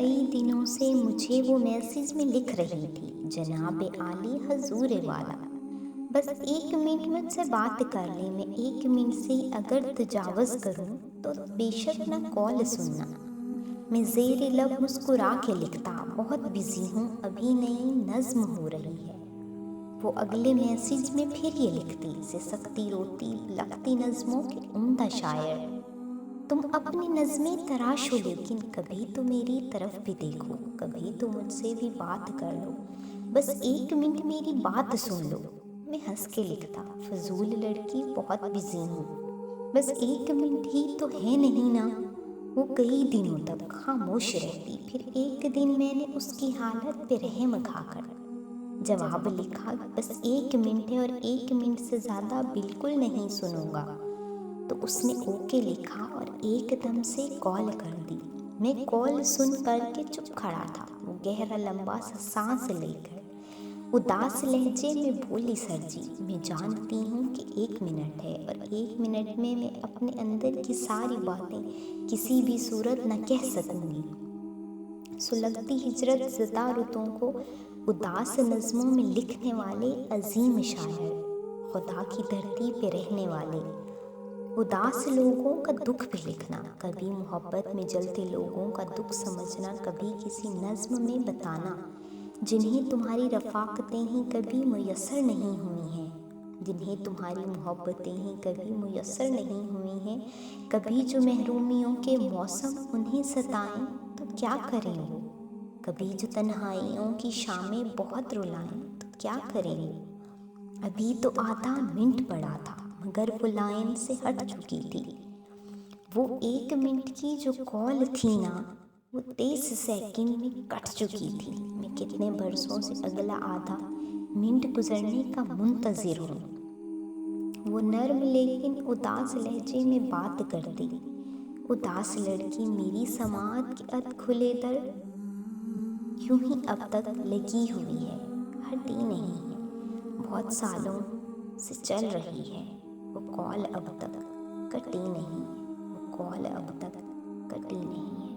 کئی دنوں سے مجھے وہ میسیج میں لکھ رہی تھی، جناب عالی حضور والا، بس 1 منٹ مجھ سے بات کر لیں، میں 1 منٹ سے اگر تجاوز کروں تو بے شک نہ کال سننا۔ میں زیر لب مسکرا کے لکھتا، بہت بزی ہوں، ابھی نئی نظم ہو رہی ہے۔ وہ اگلے میسیج میں پھر یہ لکھتی، سے سکتی روتی لگتی نظموں کے عمدہ شاعر، تم اپنی نظمیں تراشو لیکن کبھی تو میری طرف بھی دیکھو، کبھی تو مجھ سے بھی بات کر لو، بس 1 منٹ میری بات سن لو۔ میں ہنس کے لکھتا، فضول لڑکی، بہت بزی ہوں، بس 1 منٹ ہی تو ہے نہیں نا۔ وہ کئی دنوں تک خاموش رہتی، پھر ایک دن میں نے اس کی حالت پہ رحم کھا کر جواب لکھا، بس 1 منٹ ہے اور 1 منٹ سے زیادہ بالکل نہیں سنوں گا۔ تو اس نے اوکے لکھا اور ایک دم سے کال کر دی۔ میں کال سن کر کے چپ کھڑا تھا۔ وہ گہرا لمبا سا سانس لے کر اداس لہجے میں بولی، سر جی میں جانتی ہوں کہ 1 منٹ ہے اور 1 منٹ میں اپنے اندر کی ساری باتیں کسی بھی صورت نہ کہہ سکوں گی۔ سلگتی ہجرت زدہ رتوں کو اداس نظموں میں لکھنے والے عظیم شاعر، خدا کی دھرتی پہ رہنے والے، اداس لوگوں کا دکھ بھی لکھنا، کبھی محبت میں جلتے لوگوں کا دکھ سمجھنا، کبھی کسی نظم میں بتانا جنہیں تمہاری رفاقتیں ہی کبھی میسر نہیں ہوئی ہیں، جنہیں تمہاری محبتیں ہی کبھی میسر نہیں ہوئی ہیں، کبھی جو محرومیوں کے موسم انہیں ستائیں تو کیا کریں وہ، کبھی جو تنہائیوں کی شامیں بہت رلائیں تو کیا کریں وہ۔ ابھی تو آدھا منٹ پڑا تھا مگر وہ لائن سے ہٹ چکی تھی۔ وہ 1 منٹ کی جو کال تھی نا، وہ 23 سیکنڈ میں کٹ چکی تھی۔ میں کتنے برسوں سے اگلا آدھا منٹ گزرنے کا منتظر ہوں۔ وہ نرم لیکن اداس لہجے میں بات کرتی، اداس لڑکی میری سماعت کے اد کھلے در یوں ہی اب تک لگی ہوئی ہے، ہٹی نہیں ہے، بہت سالوں سے چل رہی ہے۔ وہ کال اب تک کٹی نہیں ہے، وہ کال اب تک کٹی نہیں ہے۔